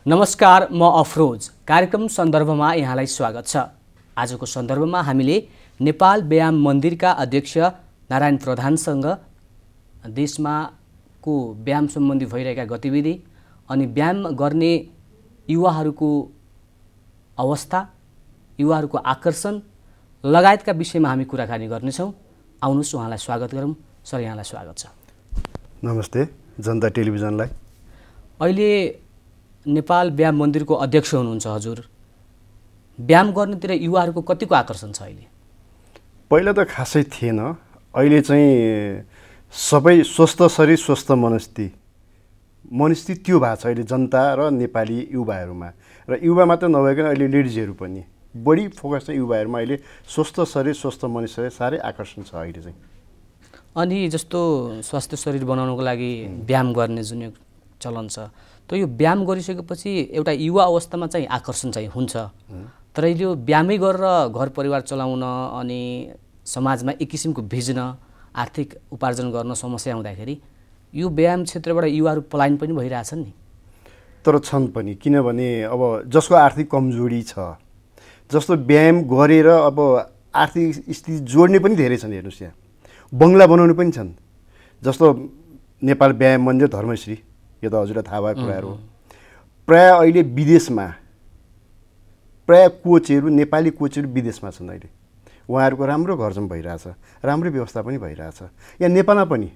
नमस्कार, म अफरोज। कार्यक्रम सन्दर्भमा यहाँलाई स्वागत छ। आजको सन्दर्भमा हामीले नेपाल व्यायाम मन्दिरका अध्यक्ष नारायण प्रधानसँग देशमा को व्यायाम सम्बन्धी भइरहेका गतिविधि अनि व्यायाम गर्ने युवाहरूको अवस्था, युवाहरूको आकर्षण लगायतका विषयमा हामी कुराकानी गर्नेछौँ। आउनुहोस् उहाँलाई स्वागत गरौँ। सर, यहाँलाई स्वागत छ। नमस्ते जनता टेलिभिजनलाई। अहिले नेपाल व्यायाम मन्दिरको अध्यक्ष हुनुहुन्छ हजुर। व्यायाम गर्नेतिर युवाहरूको कतिको आकर्षण छ अहिले? पहिला त खासै थिएन। अहिले चाहिँ सबै स्वस्थ शरीर स्वस्थ मनस्थिति त्यो भएको छ अहिले जनता र नेपाली युवाहरूमा। र युवा मात्र नभइकन अहिले लेडिजहरू पनि बढी फोकस चाहिँ युवाहरूमा अहिले स्वस्थ शरीर स्वस्थ मनुष्य साह्रै आकर्षण छ अहिले चाहिँ। अनि जस्तो स्वास्थ्य शरीर बनाउनको लागि व्यायाम गर्ने जुन यो चलन छ, त यो व्यायाम गरिसकेपछि एउटा युवा अवस्थामा चाहिँ आकर्षण चाहिँ हुन्छ। तर यो व्यायामै गरेर घर परिवार चलाउन अनि समाजमा एक किसिमको भिज्न, आर्थिक उपार्जन गर्न समस्या हुँदाखेरि यो व्यायाम क्षेत्रबाट युवाहरू पलायन पनि भइरहेछन् नि। तर छन् पनि, किनभने अब जसको आर्थिक कमजोरी छ, जस्तो व्यायाम गरेर अब आर्थिक स्थिति जोड्ने पनि धेरै छन्। हेर्नुहोस्, यहाँ बङ्गला बनाउने पनि छन्। जस्तो नेपाल व्यायाम मन्दिर धर्मश्री, यो त हजुरलाई थाहा भएको कुराहरू हो। प्राय अहिले विदेशमा प्राय कोचहरू, नेपाली कोचहरू विदेशमा छन्। अहिले उहाँहरूको राम्रो घरजम भइरहेछ, राम्रो व्यवस्था पनि भइरहेछ। यहाँ नेपालमा पनि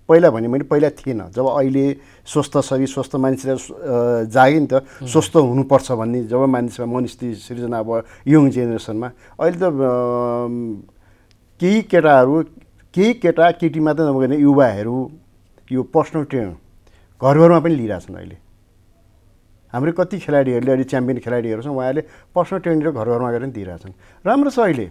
पहिला भने मैले पहिला थिएन। जब अहिले स्वस्थ शरीर स्वस्थ मान्छेलाई जागे नि त, स्वस्थ हुनुपर्छ भन्ने जब मान्छेमा मनस्थिति सृजना अब यङ जेनेरेसनमा, अहिले त केही केटा केटी मात्रै नभएर युवाहरू यो पर्सनल ट्रेनर घरघरमा पनि लिइरहेछन्। अहिले हाम्रो कति खेलाडीहरूले, अहिले च्याम्पियन खेलाडीहरू छन्, उहाँहरूले पर्सनल ट्रेनिङ घरघरमा गएर पनि दिइरहेछन्। राम्रो छ अहिले।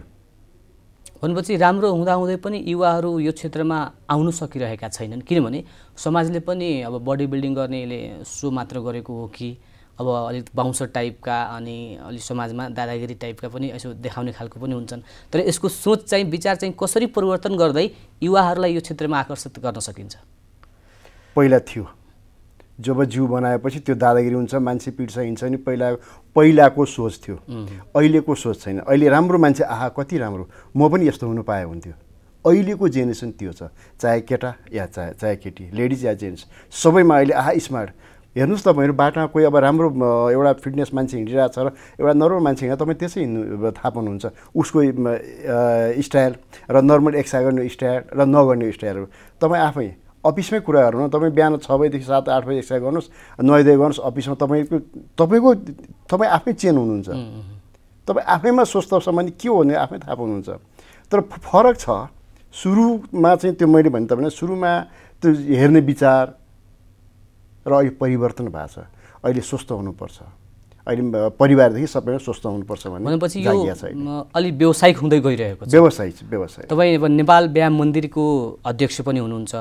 भनेपछि राम्रो हुँदाहुँदै पनि युवाहरू यो क्षेत्रमा आउनु सकिरहेका छैनन्। किनभने समाजले पनि अब बडी बिल्डिङ गर्नेले सो मात्र गरेको हो कि अब अलिक बाउन्सर टाइपका अनि अलिक समाजमा दादागिरी टाइपका पनि यसो देखाउने खालको पनि हुन्छन्। तर यसको सोच चाहिँ, विचार चाहिँ कसरी परिवर्तन गर्दै युवाहरूलाई यो क्षेत्रमा आकर्षित गर्न सकिन्छ? पहिला थियो, जब जिउ बनाएपछि त्यो दादागिरी हुन्छ, मान्छे पिट्छ हिँड्छ नि, पहिलाको सोच थियो। अहिलेको सोच छैन। अहिले राम्रो मान्छे आहा कति राम्रो, म पनि यस्तो हुनु पाए हुन्थ्यो। अहिलेको जेनेरेसन त्यो छ। चाहे केटा या चाहे केटी, लेडिज या जेन्ट्स, सबैमा अहिले आहा स्मार्ट। हेर्नुहोस्, तपाईँहरू बाटोमा कोही अब राम्रो एउटा फिटनेस मान्छे हिँडिरहेको छ र एउटा नर्मल मान्छे हिँड्दा तपाईँ त्यसै हिँड्नु थाहा पाउनुहुन्छ। उसको स्टाइल र नर्मल एक्सर्साइज गर्ने स्टाइल र नगर्ने स्टाइलहरू तपाईँ आफै अफिसमै कुरा गर्नु न। तपाईँ बिहान 6 बजीदेखि 7-8 बजी एक्सर्साइज गर्नुहोस्, नुहाइधुवाइ गर्नुहोस्, अफिसमा तपाईँ आफै चेन हुनुहुन्छ। तपाईँ आफैमा स्वस्थ सम्बन्धी के हो भने आफै थाहा पाउनुहुन्छ। तर फरक छ। सुरुमा चाहिँ त्यो मैले भने तपाईँलाई सुरुमा त्यो हेर्ने विचार र अहिले परिवर्तन भएको छ। अहिले स्वस्थ हुनुपर्छ, अहिले परिवारदेखि सबैमा स्वस्थ हुनुपर्छ भनेपछि यो अलि व्यावसायिक हुँदै गइरहेको छ। व्यवसाय तपाईँ अब नेपाल व्यायाम मन्दिरको अध्यक्ष पनि हुनुहुन्छ।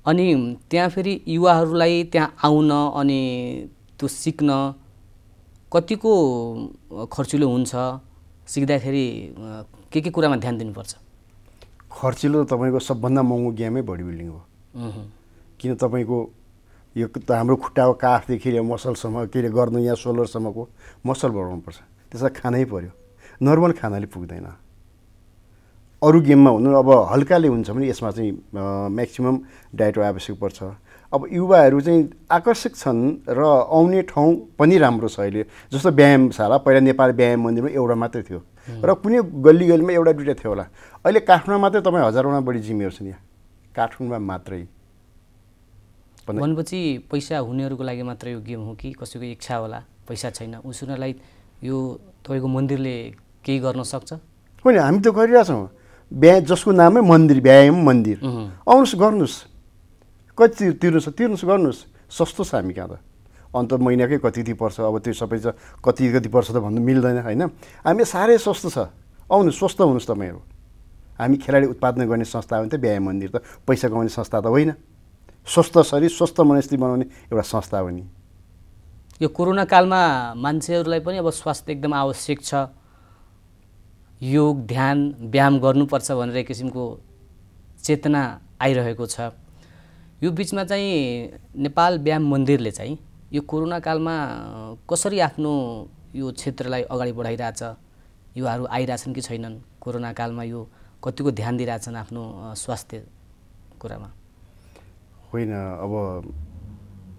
अनि त्यहाँ फेरि युवाहरूलाई त्यहाँ आउन अनि त्यो सिक्न कतिको खर्चिलो हुन्छ? सिक्दाखेरि के कुरामा ध्यान दिनुपर्छ? खर्चिलो तपाईँको सबभन्दा महँगो गेमै बडी बिल्डिङ हो। किन तपाईँको यो त हाम्रो खुट्टाको काखदेखि मसलसम्म के अरे गर्नु, यहाँ सोलरसम्मको मसल बढाउनुपर्छ। त्यसलाई खानै पर्यो। नर्मल खानाले पुग्दैन। अरू गेममा हुनु अब हल्काले हुन्छ भने यसमा चाहिँ म्याक्सिमम् डायट आवश्यक पर्छ। अब युवाहरू चाहिँ आकर्षक छन् र आउने ठाउँ पनि राम्रो छ अहिले। जस्तो व्यायामशाला पहिला नेपाल व्यायाम मन्दिरमा एउटा मात्रै थियो र कुनै गल्ली गल्लीमा एउटा दुइटा थियो होला। अहिले काठमाडौँमा मात्रै तपाईँ 1000वटा बढी जिमहरू छन्। यहाँ काठमाडौँमा मात्रै। भनेपछि पैसा हुनेहरूको लागि मात्र यो गेम हो कि कसैको इच्छा होला, पैसा छैन उसुनीहरूलाई यो तपाईँको मन्दिरले केही गर्न सक्छ? होइन, हामी त गरिरहेछौँ। जसको नामै मन्दिर, व्यायाम मन्दिर, आउनुहोस् गर्नुहोस्। कति तिर्नुहोस् गर्नुहोस्। सस्तो छ हामी कहाँ त। अन्त महिनाकै कति पर्छ, अब त्यो सबै छ कति पर्छ त भन्नु मिल्दैन होइन। हामी साह्रै सस्तो छ। आउनुहोस्, स्वस्थ हुनुहोस् तपाईँहरू। हामी खेलाडी उत्पादन गर्ने संस्था हो नि त व्यायाम मन्दिर, त पैसा कमाउने संस्था त होइन। स्वस्थ शरीर स्वस्थ मनस्थिति बनाउने एउटा संस्था हो नि। यो कोरोना कालमा मान्छेहरूलाई पनि अब स्वास्थ्य एकदम आवश्यक छ, योग ध्यान व्यायाम गर्नुपर्छ भनेर एक किसिमको चेतना आइरहेको छ। यो बीचमा चाहिँ नेपाल व्यायाम मन्दिरले चाहिँ यो कोरोना कालमा कसरी आफ्नो यो क्षेत्रलाई अगाडि बढाइरहेछ, युवाहरू आइरहेछन् कि छैनन्, कोरोना कालमा यो कतिको ध्यान दिइरहेछन् आफ्नो स्वास्थ्य कुरामा? होइन, अब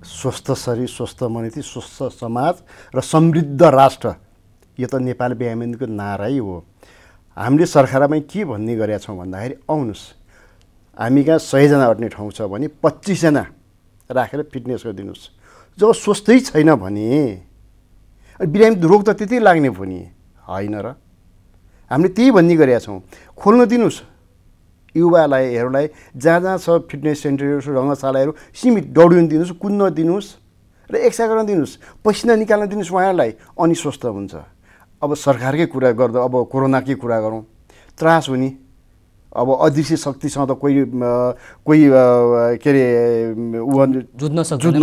स्वस्थ शरीर स्वस्थ मनिति स्वस्थ समाज र समृद्ध राष्ट्र, यो त नेपाल व्यायामको नारै हो। हामीले सरकारमा के भन्ने गरेका छौँ भन्दाखेरि आउनुहोस् हामी कहाँ 100 जना अट्ने ठाउँ छ भने 25 जना राखेर फिटनेस गरिदिनुहोस्। जब स्वस्थै छैन भने बिरामी रोग त त्यति लाग्ने पो नि होइन र। हामीले त्यही भन्ने गरेका छौँ, खोल्न दिनुहोस् युवाहरूलाई, जहाँ जहाँ छ फिटनेस सेन्टरहरू रङ्गशालाहरू सीमित दौडिन दिनुहोस्, कुद्न दिनुहोस् र एक्सर्साइज गर्न दिनुहोस्, पसिना निकाल्न दिनुहोस् उहाँहरूलाई, अनि स्वस्थ हुन्छ। अब सरकारकै कुरा गर्दा अब कोरोनाकै कुरा गरौँ, त्रास हुने अब अदृश्य शक्तिसँग त कोही के अरे जुझ्न सक्दैन,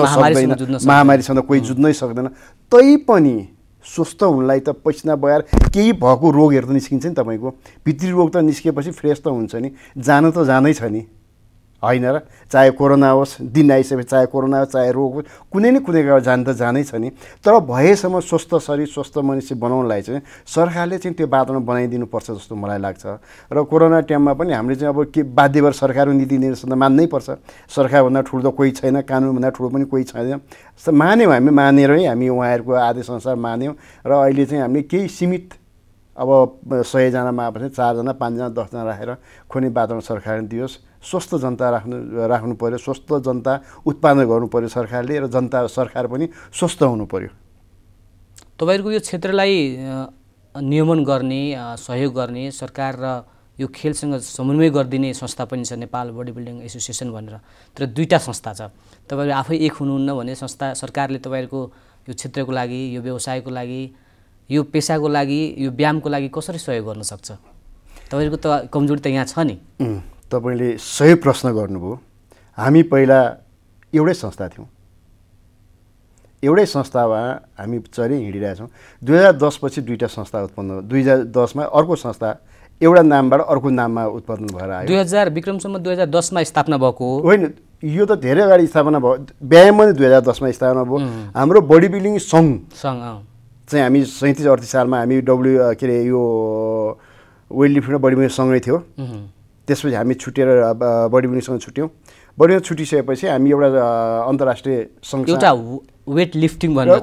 महामारीसँग कोही जुझ्नै सक्दैन। तैपनि स्वस्थ हुनलाई त पसिना बगाएर केही भएको रोगहरू त निस्किन्छ नि, तपाईँको भित्री रोग त निस्किएपछि फ्रेस त हुन्छ नि, जानु त जाँदैछ नि होइन र। चाहे कोरोना होस्, दिन आइसकेपछि चाहे कोरोना होस् चाहे रोग होस्, कुनै न कुनै जान त जाँदैछ नि। तर भएसम्म स्वस्थ शरीर स्वस्थ मनुष्य बनाउनलाई चाहिँ सरकारले चाहिँ त्यो वातावरण बनाइदिनुपर्छ जस्तो मलाई लाग्छ। र कोरोना टाइममा पनि हामीले चाहिँ अब के बाध्य भएर सरकारको नीति निर्देशन त मान्नै पर्छ। सरकारभन्दा ठुलो त कोही छैन, कानुनभन्दा ठुलो पनि कोही छैन। मान्यौँ, हामी मानेरै हामी उहाँहरूको आदेशअनुसार मान्यौँ। र अहिले चाहिँ हामीले केही सीमित अब 100 जनामा पनि 4 जना 5 जना 10 जना राखेर खोल्ने वातावरण सरकारले दियोस्। स्वस्थ जनता राख्नु पर्यो, स्वस्थ जनता उत्पादन गर्नु पर्यो सरकारले, र जनता सरकार पनि स्वस्थ हुनु पर्यो। तपाईँहरूको यो क्षेत्रलाई नियमन गर्ने, सहयोग गर्ने सरकार र यो खेलसँग समन्वय गरिदिने संस्था पनि छ, नेपाल बडी बिल्डिङ एसोसिएसन भनेर। तर दुईटा संस्था छ, तपाईँहरू आफै एक हुनुहुन्न भने संस्था सरकारले तपाईँहरूको यो क्षेत्रको लागि, यो व्यवसायको लागि, यो पेसाको लागि, यो व्यायामको लागि कसरी सहयोग गर्न सक्छ? तपाईँहरूको त कमजोरी त यहाँ छ नि। तपाईँले सही प्रश्न गर्नुभयो। हामी पहिला एउटै संस्था थियौँ, एउटै संस्थामा हामी चरी हिँडिरहेछौँ। 2010 पछि दुईवटा संस्था उत्पन्न, 2010 मा अर्को संस्था एउटा नामबाट अर्को नाममा उत्पन्न भएर आयो। 2000 विक्रमसम्म 2010 मा स्थापना भएको होइन, यो त धेरै अगाडि स्थापना भयो। व्यायाम पनि 2010 मा स्थापना भयो। हाम्रो बडी बिल्डिङ सङ्घ चाहिँ हामी 37-38 सालमा हामी के अरे यो वेट लिफ्टिङ र बडी बिल्डिङ सँगै थियो। त्यसपछि हामी छुटेर बडी बिल्डिङसँग छुट्यौँ। बडी बिल्डिङ छुटिसकेपछि हामी एउटा अन्तर्राष्ट्रिय सङ्घ, एउटा वेट लिफ्टिङ र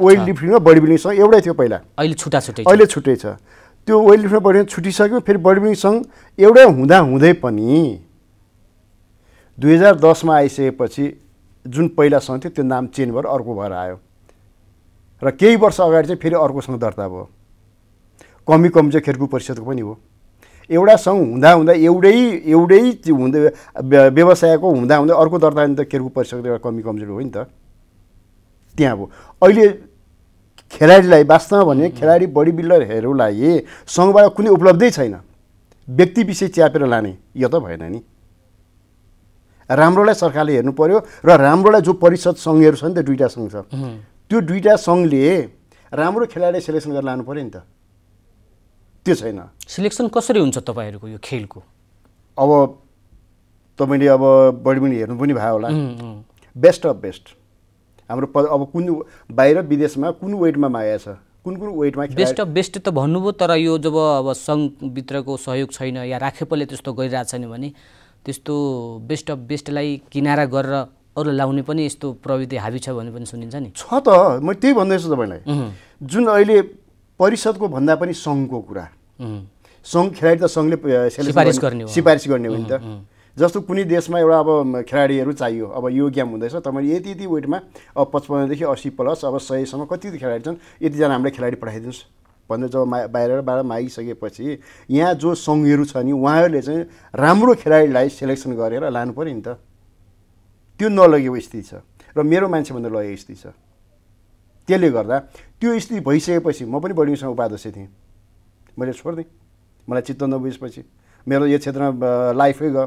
बडी बिल्डिङसँग एउटै थियो पहिला, अहिले छुट्टै छ। त्यो वेट लिफ्टिङ र बडी बिल्डिङ छुटिसक्यो। फेरि बडी बिल्डिङ सङ्घ एउटै हुँदै पनि 2010 मा आइसकेपछि जुन पहिला सङ्घ थियो त्यो नाम चेन्ज भएर अर्को भएर आयो। र केही वर्ष अगाडि चाहिँ फेरि अर्को सङ्घ दर्ता भयो। कमी चाहिँ खेलकुद परिषदको पनि हो। एउटा सङ्घ हुँदा एउटै व्यवसायको हुँदा अर्को दर्ता त खेलकुद परिषदको एउटा कमजोरी हो नि त, त्यहाँ हो। अहिले खेलाडीलाई वास्तवमा भने खेलाडी बडी बिल्डरहरूलाई सङ्घबाट कुनै उपलब्धै छैन, व्यक्ति विषय च्यापेर लाने यो त भएन नि। राम्रोलाई सरकारले हेर्नु पर्यो, र राम्रोलाई जो परिषद सङ्घहरू छ नि त, दुईवटा सङ्घ छ, त्यो दुईवटा सङ्घले राम्रो खेलाडी सेलेक्सन गरेर लानु पर्यो नि त, त्यो छैन। सिलेक्सन कसरी हुन्छ तपाईँहरूको यो खेलको? अब तपाईँले अब बडी बिल्डिङ हेर्नु पनि भयो होला, बेस्ट अफ बेस्ट हाम्रो अब कुन बाहिर विदेशमा कुन वेटमा मागेको छ, कुन वेटमा बेस्ट अफ बेस्ट त भन्नुभयो। तर यो जब अब सङ्घभित्रको सहयोग छैन या राखेपले त्यस्तो गरिरहेको छैन भने त्यस्तो बेस्ट अफ बेस्टलाई किनारा गरेर अरू लाउने पनि यस्तो प्रवृत्ति हाबी छ भन्ने पनि सुनिन्छ नि। छ त, म त्यही भन्दैछु तपाईँलाई। जुन अहिले परिषदको भन्दा पनि सङ्घको कुरा, सङ्घ खेलाडी त सङ्घले सिफारिस गर्ने हो नि त। जस्तो कुनै देशमा एउटा अब खेलाडीहरू चाहियो, अब यो गेम हुँदैछ, तपाईँले यति वेटमा अब 55 देखि 80 प्लस अब 100 सम्म कति खेलाडी छन्, यतिजना हामीले खेलाडी पठाइदिनुहोस् भनेर जब बाहिरबाट मागिसकेपछि यहाँ जो सङ्घहरू छ नि उहाँहरूले चाहिँ राम्रो खेलाडीलाई सेलेक्सन गरेर लानु पऱ्यो नि त। त्यो नलगेको स्थिति छ र मेरो मान्छे भन्दा लगेको स्थिति छ। त्यसले गर्दा त्यो स्थिति भइसकेपछि म पनि बडिङसँग उपाध्यक्ष थिएँ, मैले छोडिदिएँ। मलाई चित्त नबुझेपछि मेरो यो क्षेत्रमा लाइफै गयो,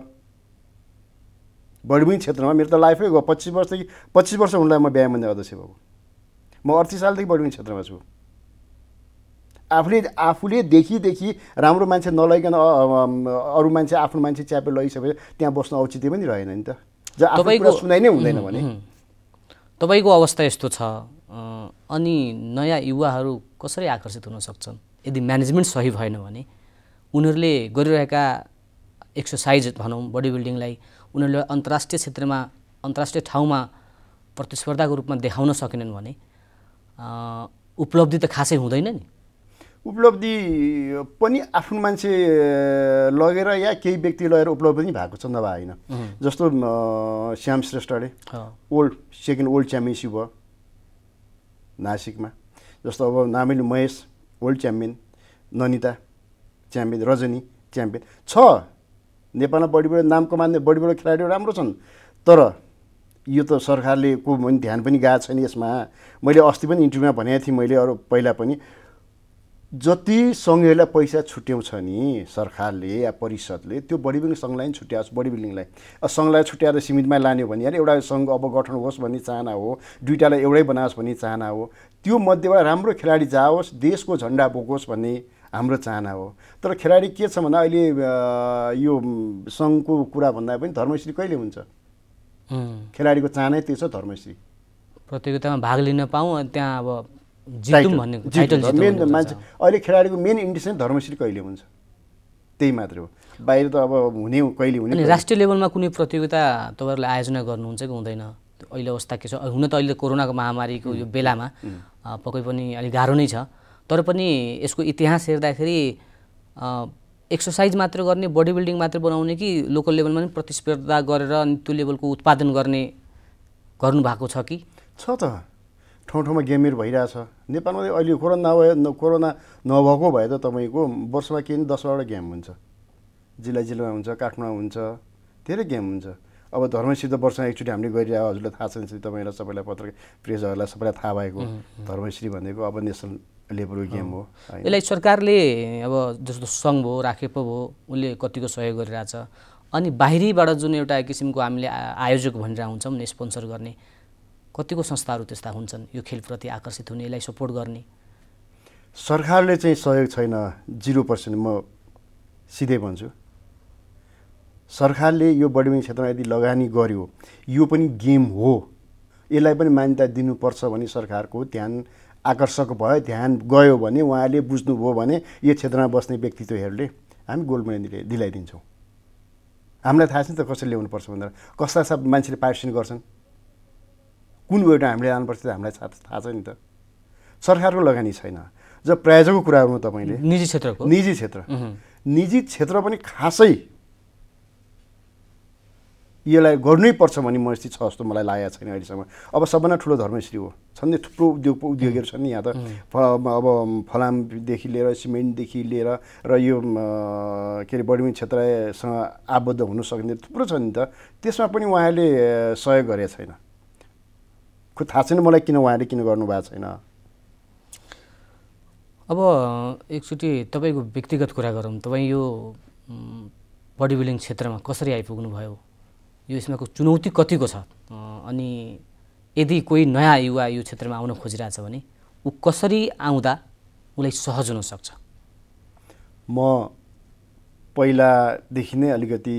बडी बिल्डिङ क्षेत्रमा मेरो त लाइफै गयो। 25 वर्ष हुनलाई म व्यायाम मन्दिर अध्यक्ष भएको। म 38 सालदेखि बडी बिल्डिङ क्षेत्रमा छु। आफूले देखि राम्रो मान्छे नलइकन अरू मान्छे आफ्नो मान्छे च्यापेर लगिसकेपछि त्यहाँ बस्नु औचित्य पनि रहेन नि त। तपाईँको सुनाइ नै हुँदैन भने तपाईँको अवस्था यस्तो छ, अनि नयाँ युवाहरू कसरी आकर्षित हुन सक्छन् यदि म्यानेजमेन्ट सही भएन भने उनीहरूले गरिरहेका एक्सर्साइज भनौँ बडी बिल्डिङलाई उनीहरूले अन्तर्राष्ट्रिय क्षेत्रमा अन्तर्राष्ट्रिय ठाउँमा प्रतिस्पर्धाको रूपमा देखाउन सकेनन् भने उपलब्धि त खासै हुँदैन नि। उपलब्धि पनि आफ्नो मान्छे लगेर या केही व्यक्ति लगेर उपलब्धि पनि भएको छ नभए होइन। जस्तो श्याम श्रेष्ठले सेकेन्ड वर्ल्ड च्याम्पियनसिप भयो नासिकमा। जस्तो अब नामिल Mahesh world champion, Nandita champion, रजनी च्याम्पियन छ। नेपालमा बडी बिल्डर नाम कमाउने बडी बिल्डर खेलाडीहरू राम्रो छन्, तर यो त सरकारले को पनि ध्यान पनि गएको छैन यसमा। मैले अस्ति पनि इन्टरभ्यूमा भनेको थिएँ मैले अरू पहिला पनि, जति सङ्घलाई पैसा छुट्याउँछ नि सरकारले या परिषदले त्यो बडी बिल्डिङ सङ्घलाई पनि छुट्याओस्। बडी बिल्डिङलाई सङ्घलाई छुट्याएर सीमितमा लाने हो भने एउटा सङ्घ अब गठन होस् भन्ने चाहना हो, दुईवटालाई एउटै बनाओस् भन्ने चाहना हो। त्यो मध्येबाट राम्रो खेलाडी जाओस्, देशको झन्डा बोकोस् भन्ने हाम्रो चाहना हो। तर खेलाडी के छ भन्दा अहिले यो सङ्घको कुरा भन्दा पनि धर्मश्री कहिले हुन्छ? खेलाडीको चाहनै त्यो छ धर्मश्री प्रतियोगितामा भाग लिन पाऊँ, त्यहाँ अब जितौँ भन्ने टाइटल मेन मान्छे। अहिले खेलाडीको मेन इन्ट्रेस्ट धर्मश्री कहिले हुन्छ त्यही मात्रै हो, बाहिर त अब हुने कहिले हुने। अनि राष्ट्रिय लेभलमा कुनै प्रतियोगिता तपाईँहरूले आयोजना गर्नुहुन्छ कि हुँदैन? अहिले अवस्था के छ? हुन त अहिले कोरोनाको महामारीको यो बेलामा पक्कै पनि अलिक गाह्रो नै छ, तर पनि यसको इतिहास हेर्दाखेरि एक्सर्साइज मात्र गर्ने, बडी बिल्डिङ मात्र बनाउने कि लोकल लेभलमा पनि प्रतिस्पर्धा गरेर अनि त्यो लेभलको उत्पादन गर्ने गर्नुभएको छ कि? छ त, ठाउँ ठाउँमा गेमहरू भइरहेछ नेपालमा। अहिले कोरोना नभएको भए त तपाईँको वर्षमा के नि 10-12 गेम हुन्छ, जिल्लामा हुन्छ, काठमाडौँमा हुन्छ, धेरै गेम हुन्छ। अब धर्मश्री त वर्षमा एकचोटि हामीले गरिरहेको हजुरलाई थाहा छ नि, तपाईँलाई सबैलाई पत्रकार प्रेसहरूलाई सबैलाई थाहा भएको धर्मश्री भनेको अब नेसनल लेभलको गेम हो। यसलाई सरकारले अब जस्तो सङ्घ भयो, राखेप भयो, उसले कतिको सहयोग गरिरहेछ। अनि बाहिरीबाट जुन एउटा किसिमको हामीले आयोजक भनेर हुन्छौँ नि स्पोन्सर गर्ने, कतिको संस्थाहरू त्यस्ता हुन्छन् यो खेलप्रति आकर्षित हुने, यसलाई सपोर्ट गर्ने? सरकारले चाहिँ सहयोग छैन, 0%। म सिधै भन्छु, सरकारले यो बडी बिल्डिङ क्षेत्रमा यदि लगानी गर्यो, यो पनि गेम हो, यसलाई पनि मान्यता दिनुपर्छ भने सरकारको ध्यान आकर्षक भयो, ध्यान गयो भने, उहाँले बुझ्नुभयो भने यो क्षेत्रमा बस्ने व्यक्तित्वहरूले हामी गोल्ड मेडल दिलाइदिन्छौँ। हामीलाई थाहा छ नि त कसरी ल्याउनुपर्छ भनेर, कस्ता सब मान्छेले पार्टिसिपेट गर्छन्, कुन वेटा हामीले जानुपर्छ हामीलाई थाहा छ नि त। सरकारको लगानी छैन। जब प्रायोजकको कुरा गर्नु तपाईँले निजी क्षेत्रको, निजी क्षेत्र पनि खासै यसलाई गर्नैपर्छ भन्ने मनस्थिति छ जस्तो मलाई लागेको छैन अहिलेसम्म। अब सबभन्दा ठुलो धर्मश्री हो, छन् नि थुप्रो उद्योगहरू छन् नि यहाँ त। अब फलामदेखि लिएर सिमेन्टदेखि लिएर र यो के अरे बडी बिल्डिङ क्षेत्रसँग आबद्ध हुन सक्ने थुप्रो छ नि त। त्यसमा पनि उहाँले सहयोग गरेको छैन। थाहा छैन मलाई किन उहाँले किन गर्नुभएको छैन। अब एकचोटि तपाईँको व्यक्तिगत कुरा गरौँ, तपाईँ यो बडी बिल्डिङ क्षेत्रमा कसरी आइपुग्नु भयो? यो यसमाको चुनौती कतिको छ? अनि यदि कोही नयाँ युवा यो क्षेत्रमा आउन खोजिरहेछ भने ऊ कसरी आउँदा उसलाई सहज हुन सक्छ? म पहिलादेखि नै अलिकति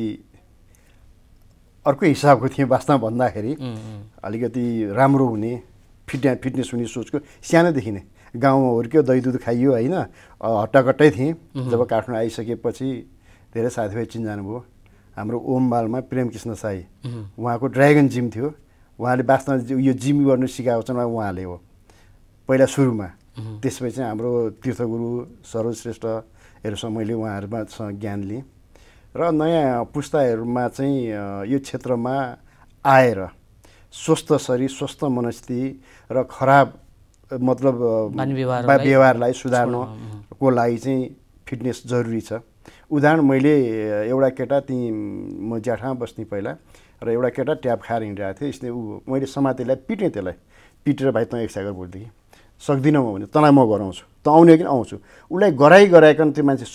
अर्को हिसाबको थिएँ वास्तवमा भन्दाखेरि, अलिकति राम्रो हुने फिटनेस हुने सोचको सानोदेखि नै। गाउँमा हुर्क्यो, दही दुध खाइयो होइन, हट्टाकट्टै थिएँ। जब काठमाडौँ आइसकेपछि धेरै साथीभाइ चिन्जानु भयो। हाम्रो ओमबालमा प्रेमकृष्ण साई, उहाँको ड्रागन जिम थियो, उहाँले वास्तवमा यो जिम गर्नु सिकाएको चाहिँ उहाँले हो पहिला सुरुमा। त्यसपछि चाहिँ हाम्रो तीर्थगुरु सरोज श्रेष्ठहरूसँग मैले उहाँहरूमासँग ज्ञान लिएँ र नयाँ पुस्ताहरूमा चाहिँ यो क्षेत्रमा आएर स्वस्थ शरीर, स्वस्थ मनस्थिति र खराब मतलब व्यवहारलाई सुधार्नको लागि चाहिँ फिटनेस जरुरी छ। उदाहरण मैले एउटा केटा त्यहीँ म ज्याठामा बस्ने पहिला र एउटा केटा ट्याब खाएर हिँडिरहेको थियो। यसले मैले समातेलाई पिटेँ, त्यसलाई पिटेर भाइ तँ एक्सर्साइज गर बोल्थेँ कि सक्दिनँ म भने, तँलाई म गराउँछु, त आउने कि आउँछु। उसलाई गराइकन त्यो मान्छे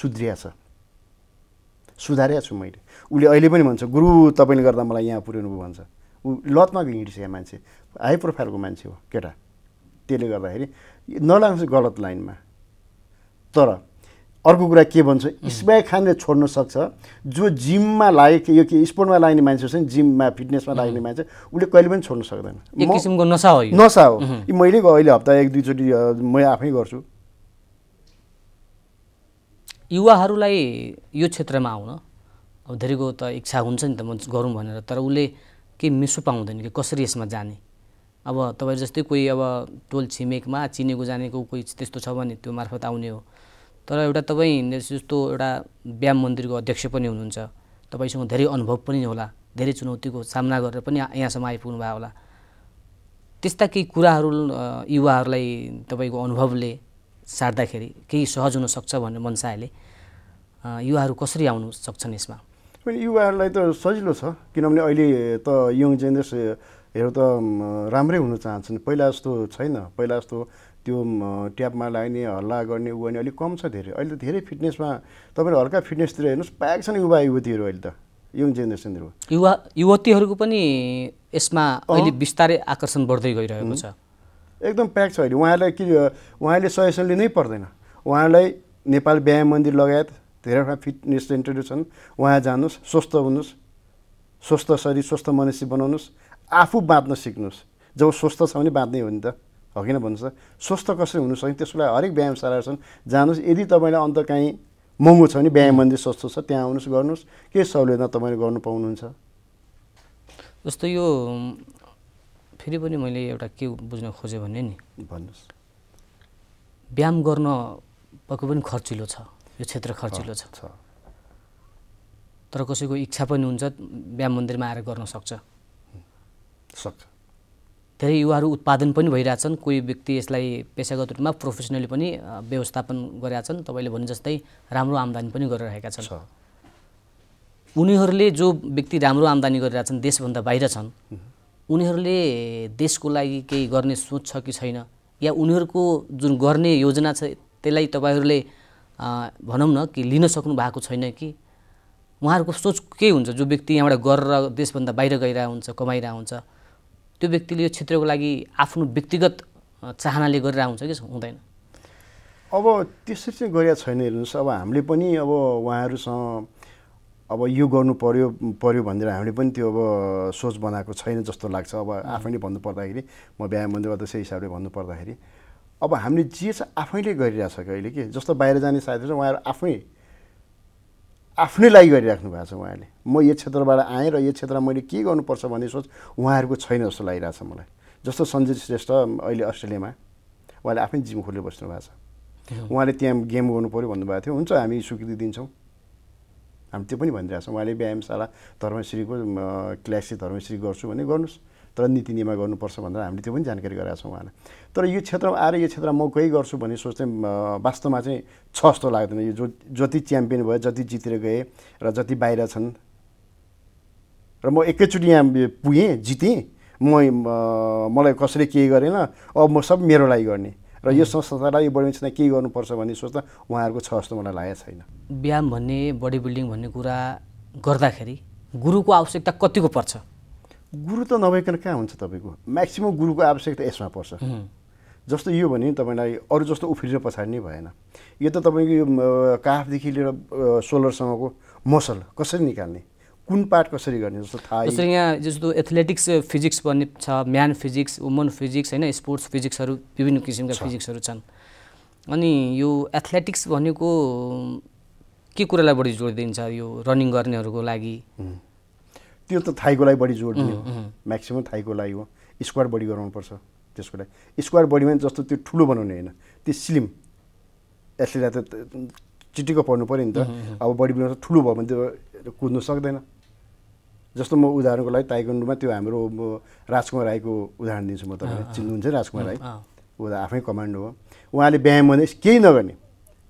सुधारेको छु मैले। उसले अहिले पनि भन्छ गुरु तपाईँले गर्दा मलाई यहाँ पुर्याउनु भयो भन्छ। ऊ लतमा हिँडिसकेको मान्छे, हाई प्रोफाइलको मान्छे हो केटा। त्यसले गर्दाखेरि नलाग्छ गलत लाइनमा। तर अर्को कुरा के भन्छ, इस्माइल खानले छोड्न सक्छ। जो जिममा लागे यो के स्पोर्टमा लाग्ने मान्छे छ नि, जिममा फिटनेसमा लाग्ने मान्छे, उसले कहिले पनि छोड्न सक्दैन। एक किसिमको नसा हो यो। नसा हो। मैले अहिले हप्ता 1-2 चोटि म आफै गर्छु। युवाहरूलाई यो क्षेत्रमा आउन अब धेरैको त इच्छा हुन्छ नि त म गरौँ भनेर, तर उसले केही मिसो पाउँदैन कि कसरी यसमा जाने। अब तपाईँ जस्तै कोही अब टोल छिमेकमा चिनेको जानेको कोही त्यस्तो छ भने त्यो मार्फत आउने हो। तर एउटा तपाईँ जस्तो एउटा व्यायाम मन्दिरको अध्यक्ष पनि हुनुहुन्छ, तपाईँसँग धेरै अनुभव पनि होला, धेरै चुनौतीको सामना गरेर पनि यहाँसम्म आइपुग्नु भयो होला। त्यस्ता केही कुराहरू युवाहरूलाई तपाईँको अनुभवले सार्दाखेरि केही सहज हुनसक्छ भनेर मनसायले युवाहरू कसरी आउनु सक्छन् यसमा? युवाहरूलाई त सजिलो छ, किनभने अहिले त यङ जेनेरेसनहरू त राम्रै हुन चाहन्छन्। पहिला जस्तो छैन। पहिला जस्तो त्यो ट्यापमा लाग्ने हल्ला गर्ने उ गर्ने अलिक कम छ धेरै। अहिले त धेरै फिटनेसमा तपाईँले हल्का फिटनेसतिर हेर्नुहोस्, पाएका छन् युवा युवतीहरू अहिले त, यङ जेनेरेसनहरू। युवतीहरूको पनि यसमा अहिले बिस्तारै आकर्षण बढ्दै गइरहेको छ। एकदम प्याक छ अहिले। उहाँहरूले सजेसन लिनै पर्दैन। उहाँहरूलाई नेपाल व्यायाम मन्दिर लगायत धेरैवटा फिटनेस सेन्टरहरू छन्, उहाँ जानुहोस्, स्वस्थ हुनुहोस्, स्वस्थ शरीर स्वस्थ मनुष्य बनाउनुहोस्, आफू बाँच्न सिक्नुहोस्। जब स्वस्थ छ भने बाँच्नै हो नि त, हो किन भन्नुहोस् त। स्वस्थ कसरी हुनु सक्छ त्यसको लागि हरेक व्यायामशालाहरू छन्, जानुहोस्। यदि तपाईँलाई अन्त कहीँ महँगो छ भने व्यायाम मन्दिर सस्तो छ, त्यहाँ आउनुहोस्, गर्नुहोस्। के सहुलियतमा तपाईँले गर्नु पाउनुहुन्छ। जस्तो यो फेरि पनि मैले एउटा के बुझ्न खोजेँ भने नि, भन्नुहोस्, व्यायाम गर्न पक्कै पनि खर्चिलो छ, यो क्षेत्र खर्चिलो छ। तर कसैको इच्छा पनि हुन्छ व्यायाम मन्दिरमा आएर गर्न सक्छ। धेरै युवाहरू उत्पादन पनि भइरहेछन्। कोही व्यक्ति यसलाई पेसागत रूपमा प्रोफेसनली पनि व्यवस्थापन गरेका छन्। तपाईँले भने जस्तै राम्रो आम्दानी पनि गरिरहेका छन्। उनीहरूले जो व्यक्ति राम्रो आम्दानी गरिरहेछन्, देशभन्दा बाहिर छन्, उनीहरूले देशको लागि केही गर्ने सोच छ कि छैन, या उनीहरूको जुन गर्ने योजना छ त्यसलाई तपाईँहरूले भनौँ न कि लिन सक्नु भएको छैन कि? उहाँहरूको सोच के हुन्छ? जो व्यक्ति यहाँबाट गरेर देशभन्दा बाहिर गइरहेको हुन्छ, कमाइरहेको हुन्छ, त्यो व्यक्तिले यो क्षेत्रको लागि आफ्नो व्यक्तिगत चाहनाले गरिरहेको हुन्छ कि हुँदैन? अब त्यसरी चाहिँ गरिरहेको छैन। हेर्नुहोस्, अब हामीले पनि अब उहाँहरूसँग अब यो गर्नु पर्यो भनेर हामीले पनि त्यो अब सोच बनाएको छैन जस्तो लाग्छ। अब आफैले भन्नुपर्दाखेरि, म व्यायाम मन्दिर अध्यक्ष हिसाबले भन्नुपर्दाखेरि, अब हामीले जे छ आफैले गरिरहेछ कि अहिले के जस्तो बाहिर जाने साथीहरू उहाँहरू आफ्नै लागि गरिराख्नु भएको छ। उहाँले म यो क्षेत्रबाट आएँ र यो क्षेत्रमा मैले के गर्नुपर्छ भन्ने सोच उहाँहरूको छैन जस्तो लागिरहेछ मलाई। जस्तो सञ्जय श्रेष्ठ अहिले अस्ट्रेलियामा उहाँले आफ्नै जिम खोलेर बस्नु भएको छ। उहाँले त्यहाँ गेम गर्नु पऱ्यो भन्नुभएको थियो। हुन्छ, हामी स्वीकृति दिन्छौँ, हामी त्यो पनि भनिरहेको छौँ। उहाँले व्यायामशाला धर्मश्रीको क्लासिक धर्मश्री गर्छु भने गर्नुहोस्, तर नीति नियममा गर्नुपर्छ भनेर हामीले त्यो पनि जानकारी गराएको छौँ उहाँलाई। तर यो क्षेत्रमा आएर यो क्षेत्रमा म केही गर्छु भन्ने सोच चाहिँ वास्तवमा चाहिँ छ जस्तो लाग्दैन। यो जति च्याम्पियन भयो, जति जितेर गए र जति बाहिर छन्, र म एकैचोटि यहाँ पुगेँ, जितेँ, मलाई कसैले केही गरेन, अब म सब मेरो लागि गर्ने र यो संस्थालाई बढी क्षेत्रमा केही गर्नुपर्छ भन्ने सोच त उहाँहरूको छ जस्तो मलाई लागेको छैन। व्यायाम भन्ने, बडी बिल्डिङ भन्ने कुरा गर्दाखेरि गुरुको आवश्यकता कतिको पर्छ? गुरु त नभइकन कहाँ हुन्छ तपाईँको? म्याक्सिमम् गुरुको आवश्यकता यसमा पर्छ। जस्तो यो भने तपाईँलाई अरू जस्तो उफ्रिएर पछाडि नै भएन। यो त तपाईँको यो काफदेखि लिएर सोलरसम्मको मसल कसरी निकाल्ने, कुन पार्ट कसरी गर्ने जस्तो थाहा। जसरी यहाँ जस्तो एथलेटिक्स फिजिक्स भन्ने छ, म्यान फिजिक्स, वुमन फिजिक्स, होइन, स्पोर्ट्स फिजिक्सहरू, विभिन्न किसिमका फिजिक्सहरू छन्। अनि यो एथलेटिक्स भनेको के कुरालाई बढी जोड दिन्छ? यो रनिङ गर्नेहरूको लागि त्यो त थाइको लागि बढी जोड दिने हो। म्याक्सिमम् थाइको लागि हो। स्क्वाड बढी गराउनुपर्छ त्यसको लागि। स्क्वाड बढीमा जस्तो त्यो ठुलो बनाउने होइन, त्यो स्लिम एथलेटलाई त चिटिक्क पर्नु पऱ्यो नि त। अब बडी बिल्डर ठुलो भयो भने त्यो कुद्नु सक्दैन। जस्तो म उदाहरणको लागि ताइक्वान्डोमा त्यो हाम्रो राजकुमार राईको उदाहरण दिन्छु म। तपाईँले चिन्नुहुन्छ राजकुमार राई? ऊ त आफै कमान्डो हो। उहाँले व्यायाम भने केही नगर्ने,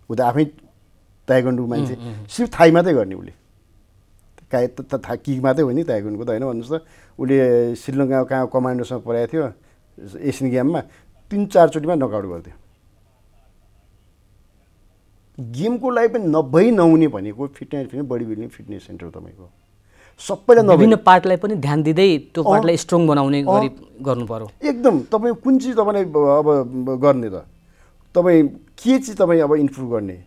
ऊ त आफै ताइक्वान्डो मान्छे, सिर्फ थाई मात्रै गर्ने। उसले किक मात्रै हो नि ताइक्वान्डोको त, होइन भन्नुहोस् त। उसले श्रीलङ्का कहाँ कमान्डोसँग पढाएको थियो एसियन गेममा, 3-4 चोटिमा नकआउट गर्थ्यो। गेमको लागि पनि नहुने भनेको fitness body building fitness centre तपाईँको सबैलाई विभिन्न पार्टलाई पनि ध्यान दिँदै त्यो पार्टलाई स्ट्रङ बनाउने गरी गर्नु पर्यो। एकदम तपाईँ कुन चिज तपाईँलाई अब गर्ने त, तपाईँ के चिज तपाईँ अब इम्प्रुभ गर्ने,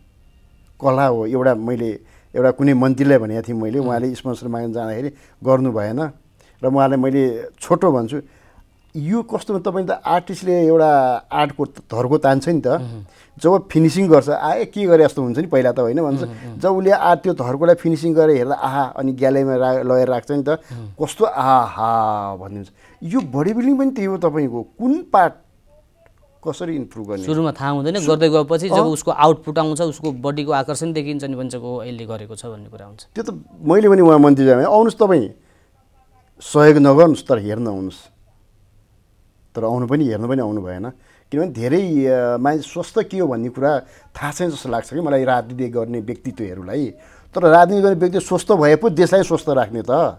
कला हो। मैले एउटा कुनै मन्त्रीलाई भनेको थिएँ मैले, उहाँले स्पोन्सर माग्न जाँदाखेरि गर्नु भएन र उहाँलाई मैले छोटो भन्छु, यो कस्तो तपाईँ त आर्टिस्टले एउटा आर्टको धर्को तान्छ नि त, जब फिनिसिङ गर्छ के गरे जस्तो हुन्छ नि पहिला त होइन भन्छ, जब उसले त्यो धर्कोलाई फिनिसिङ गरेर हेर्दा आहा अनि ग्यालेरीमा लगेर राख्छ नि त, कस्तो आहा भनिदिन्छ। यो बडी बिल्डिङ पनि त्यही हो, तपाईँको कुन पार्ट कसरी इम्प्रुभ गर्ने सुरुमा थाहा हुँदैन, गर्दै गएपछि जब उसको आउटपुट आउँछ, उसको बडीको आकर्षण देखिन्छ नि भन्छ यसले गरेको छ भन्ने कुरा हुन्छ। त्यो त मैले पनि उहाँ मन्त्री जाने आउनुहोस् तपाईँ सहयोग नगर्नुहोस् तर हेर्न आउनुहोस्, तर आउनु पनि हेर्नु पनि आउनु भएन। किनभने धेरै मान्छे स्वस्थ के हो भन्ने कुरा थाहा छैन जस्तो लाग्छ कि मलाई राजनीति गर्ने व्यक्तित्वहरूलाई। तर राजनीति गर्ने व्यक्ति स्वस्थ भए पो देशलाई स्वस्थ राख्ने त।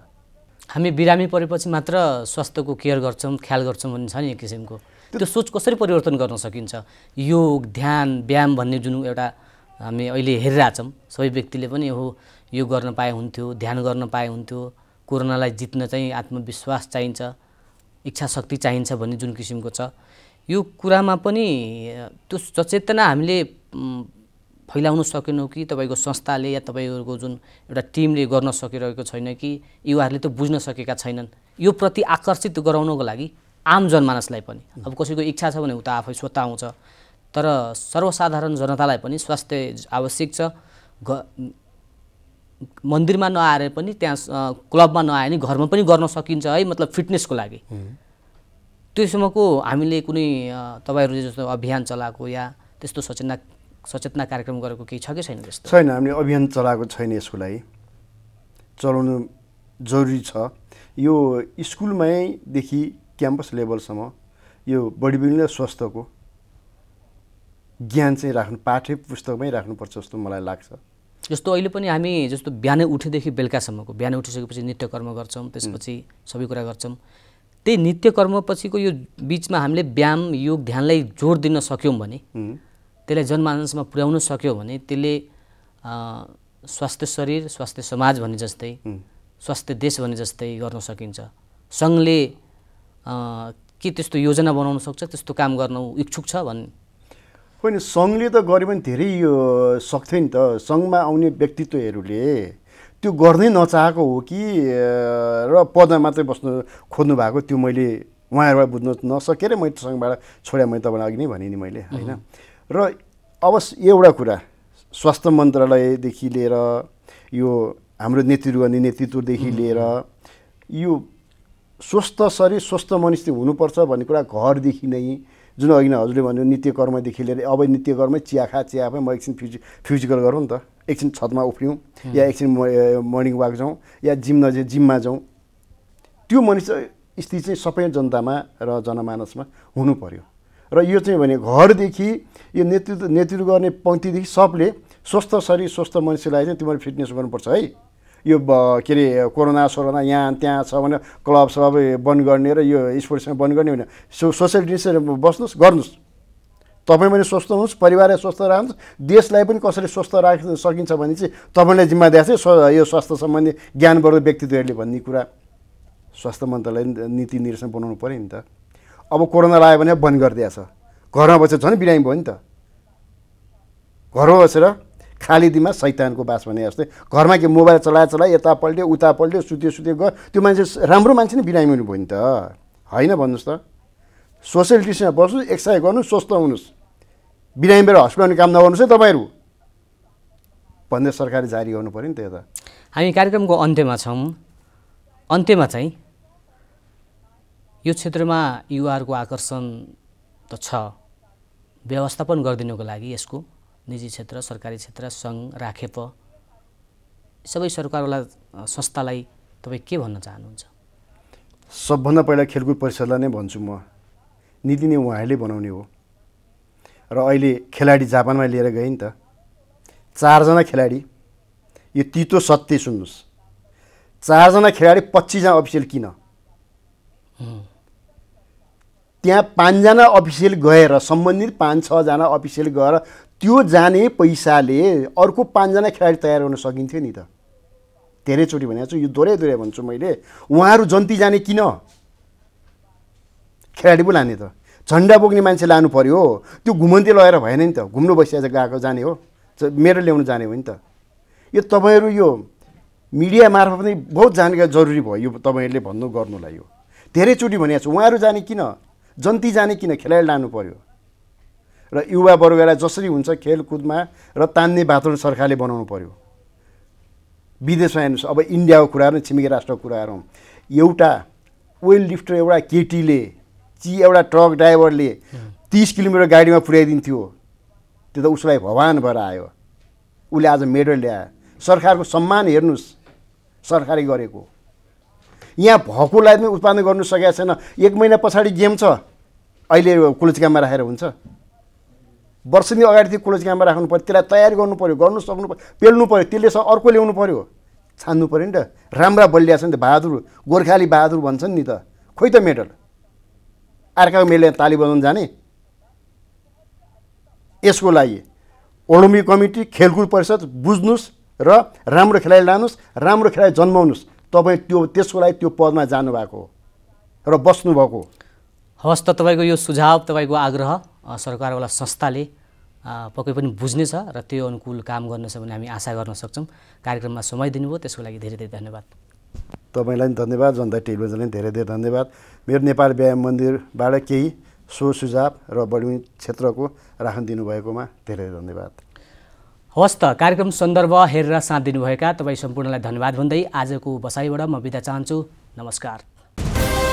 हामी बिरामी परेपछि मात्र स्वास्थ्यको केयर गर्छौँ, ख्याल गर्छौँ भन्ने छ नि एक किसिमको। त्यो सोच कसरी परिवर्तन गर्न सकिन्छ? योग, ध्यान, व्यायाम भन्ने जुन एउटा हामी अहिले हेरिरहेछौँ, सबै व्यक्तिले पनि यो गर्न पाए हुन्थ्यो, ध्यान गर्न पाए हुन्थ्यो, कोरोनालाई जित्न चाहिँ आत्मविश्वास चाहिन्छ, इच्छा शक्ति चाहिन्छ भन्ने जुन किसिमको छ, यो कुरामा पनि त्यो सचेतना हामीले फैलाउन सकेनौँ कि तपाईँको संस्थाले या तपाईँहरूको जुन एउटा टिमले गर्न सकिरहेको छैन कि युवाहरूले त बुझ्न सकेका छैनन्? यो प्रति आकर्षित गराउनको लागि आम जनमानसलाई पनि, अब कसैको इच्छा छ भने उता आफै स्वतः आउँछ, तर सर्वसाधारण जनतालाई पनि स्वास्थ्य आवश्यक छ। मन्दिरमा नआएर पनि त्यहाँ क्लबमा नआए नि घरमा पनि गर्न सकिन्छ है, मतलब फिटनेसको लागि। त्योसम्मको हामीले कुनै तपाईँहरूले जस्तो अभियान चलाएको या त्यस्तो सचेतना कार्यक्रम गरेको केही छ कि छैन? त्यस्तो छैन, हामीले अभियान चलाएको छैन। यसको लागि चलाउनु जरुरी छ। यो स्कुलमैदेखि क्याम्पस लेभलसम्म यो बडी बिल्डिङ र स्वास्थ्यको ज्ञान चाहिँ राख्नु पाठ्य पुस्तकमै राख्नुपर्छ जस्तो मलाई लाग्छ। जस्तो अहिले पनि हामी जस्तो बिहानै उठेदेखि बेलुकासम्मको, बिहानै उठिसकेपछि नित्य कर्म गर्छौँ, त्यसपछि सबै कुरा गर्छौँ, त्यही नित्य कर्मपछिको यो बिचमा हामीले व्यायाम, योग, ध्यानलाई जोड दिन सक्यौँ भने, त्यसलाई जनमानसमा पुर्याउन सक्यौँ भने त्यसले स्वास्थ्य शरीर, स्वास्थ्य समाज भने जस्तै, स्वास्थ्य देश भने जस्तै गर्न सकिन्छ। सङ्घले के त्यस्तो योजना बनाउन सक्छ, त्यस्तो काम गर्न इच्छुक छ भन्ने? होइन, सङ्घले त गरे पनि धेरै यो सक्थ्यो नि त। सङ्घमा आउने व्यक्तित्वहरूले त्यो गर्नै नचाहेको हो कि र पदमा मात्रै बस्नु खोज्नु भएको, त्यो मैले उहाँहरूबाट बुझ्न नसकेर मैले सङ्घबाट छोडेँ। मैले तपाईँलाई अघि नै भने नि मैले होइन। र अब एउटा कुरा, स्वास्थ्य मन्त्रालयदेखि लिएर यो हाम्रो नेतृत्वदेखि लिएर यो स्वस्थ शरीर स्वस्थ मनुष्य हुनुपर्छ भन्ने कुरा घरदेखि नै, जुन अघि नै हजुरले भन्यो नित्य कर्मदेखि लिएर, अब नित्य कर्मै चिया खा म एकछिन फिजिकल गरौँ नि त, एकछिन छतमा उफ्रियौँ या एकछिन मर्निङ वाक जाउँ या जिममा जाउँ, त्यो मनुष्य स्थिति चाहिँ सबै जनतामा र जनमानसमा हुनु पर्यो। र यो चाहिँ भने घरदेखि यो नेतृत्व गर्ने पङ्क्तिदेखि सबले स्वस्थ शरीर स्वस्थ मनुष्यलाई चाहिँ तिमीहरू फिटनेस गर्नुपर्छ है। यो के अरे कोरोना यहाँ त्यहाँ छ भने क्लब सब बन्द गर्ने र यो स्पोर्ट्समा बन्द गर्ने होइन, सोसियल डिस्टेन्स बस्नुहोस्, गर्नुहोस्। तपाईँ पनि स्वस्थ हुनुहोस्, परिवारलाई स्वस्थ राख्नुहोस्, देशलाई पनि कसरी स्वस्थ राख्न सकिन्छ भने चाहिँ तपाईँलाई जिम्मा दिएको छ यो स्वास्थ्य सम्बन्धी ज्ञानवर्धक व्यक्तित्वहरूले भन्ने कुरा स्वास्थ्य मन्त्रालय नीति निर्देशन बनाउनु पऱ्यो नि त। अब कोरोना लाग्यो भने बन्द गरिदिएछ, घरमा बसेर झन् बिरामी भयो नि त। घरमा बसेर खाली दिनमा शैतानको बास भने जस्तै घरमा के मोबाइल चलाए यता पल्ट्यो उता पल्ट्यो सुत्यो गयो, त्यो मान्छे राम्रो मान्छे नै बिरामी हुनु भयो नि त होइन? भन्नुहोस् त। सोसियल डिस्टेन्समा बस्नुहोस्, एक्सर्साइज गर्नुहोस्, स्वस्थ हुनुहोस्, बिरामी भएर हस्पिटलमा काम नगर्नुहोस् है तपाईँहरू भन्ने सरकारले जारी गर्नु पऱ्यो नि त। यता हामी कार्यक्रमको अन्त्यमा छौँ। अन्त्यमा चाहिँ यो क्षेत्रमा युवाहरूको आकर्षण त छ, व्यवस्थापन गरिदिनुको लागि यसको निजी क्षेत्र, सरकारी क्षेत्र, सङ्घ, राखेप, सबै सरकारवाला संस्थालाई तपाईँ के भन्न चाहनुहुन्छ? सबभन्दा पहिला खेलकुद परिषदलाई नै भन्छु म, नीति नै उहाँहरूले बनाउने हो। र अहिले खेलाडी जापानमा लिएर गए नि त, 4 जना खेलाडी, यो तितो सत्य सुन्नुहोस्, 4 जना खेलाडी 25 जना अफिसियल किन? त्यहाँ 5 जना अफिसियल गएर, सम्बन्धित 5-6 जना अफिसियल गएर त्यो जाने पैसाले अर्को 5 जना खेलाडी तयार गर्न सकिन्थ्यो नि त। धेरैचोटि भनेको छु, यो दोहोऱ्याइ भन्छु मैले, उहाँहरू जन्ती जाने किन? खेलाडी पो लाने त, झन्डा बोक्ने मान्छे लानु पर्यो। त्यो घुमन्ती लगाएर भएन नि त, घुम्नु बसिया गएको जाने हो, मेडल ल्याउन जाने हो नि त। यो तपाईँहरू यो मिडिया मार्फत पनि बहुत जानकारी जरुरी भयो यो तपाईँहरूले भन्नु गर्नुलाई। यो धेरैचोटि भनेको छु, उहाँहरू जाने किन, जन्ती जाने किन, खेलाडी लानु पर्यो र युवा वर्गलाई जसरी हुन्छ खेलकुदमा र तान्ने वातावरण सरकारले बनाउनु पर्यो। विदेशमा हेर्नुहोस्, अब इन्डियाको कुराहरू, छिमेकी राष्ट्रको कुराहरू, एउटा वेल लिफ्टर एउटा केटीले एउटा ट्रक ड्राइभरले 30 किलोमिटर गाडीमा पुर्याइदिन्थ्यो, त्यो त उसलाई भगवान भएर आयो। उसले आज मेडल ल्यायो। सरकारको सम्मान हेर्नुहोस्, सरकारले गरेको। यहाँ भएकोलाई पनि उत्पादन गर्नु सकेको छैन। 1 महिना पछाडि गेम छ, अहिले कुलचिकामा राखेर हुन्छ? वर्ष दिन अगाडि त्यो कुलचिकामा राख्नु पर्यो, त्यसलाई तयारी गर्नु पर्यो, गर्नु सक्नु पर्यो, पेल्नु पर्यो, त्यसले अर्को ल्याउनु पर्यो, छान्नु पर्यो नि त। राम्रा बलिया छ नि त, बहादुर गोर्खाली बहादुर भन्छन् नि त। खोइ त मेडल, अर्काको मेडल ताली बजाउन जाने? यसको लागि ओलम्पिक कमिटी, खेलकुद परिषद बुझ्नुहोस् र राम्रो खेलाडी लानुहोस्, राम्रो खेलाडी जन्माउनुहोस्। तपाईँ त्यसको लागि त्यो पदमा जानुभएको हो र बस्नुभएको। हवस् त, तपाईँको यो सुझाव, तपाईँको आग्रह सरकारवाला संस्थाले पक्कै पनि बुझ्नेछ र त्यो अनुकूल काम गर्नेछ भन्ने हामी आशा गर्न सक्छौँ। कार्यक्रममा समय दिनुभयो त्यसको लागि धेरै धेरै धन्यवाद। तपाईँलाई पनि धन्यवाद, जनता टेलिभिजनलाई धेरै धेरै धन्यवाद। मेरो नेपाल व्यायाम मन्दिरबाट केही सुझाव र बढी क्षेत्रको राख्न दिनुभएकोमा धेरै धन्यवाद। हवस् त, कार्यक्रम सन्दर्भ हेरेर साथ दिनुभएका तपाईँ सम्पूर्णलाई धन्यवाद भन्दै आजको बसाइबाट म बिदा चाहन्छु। नमस्कार।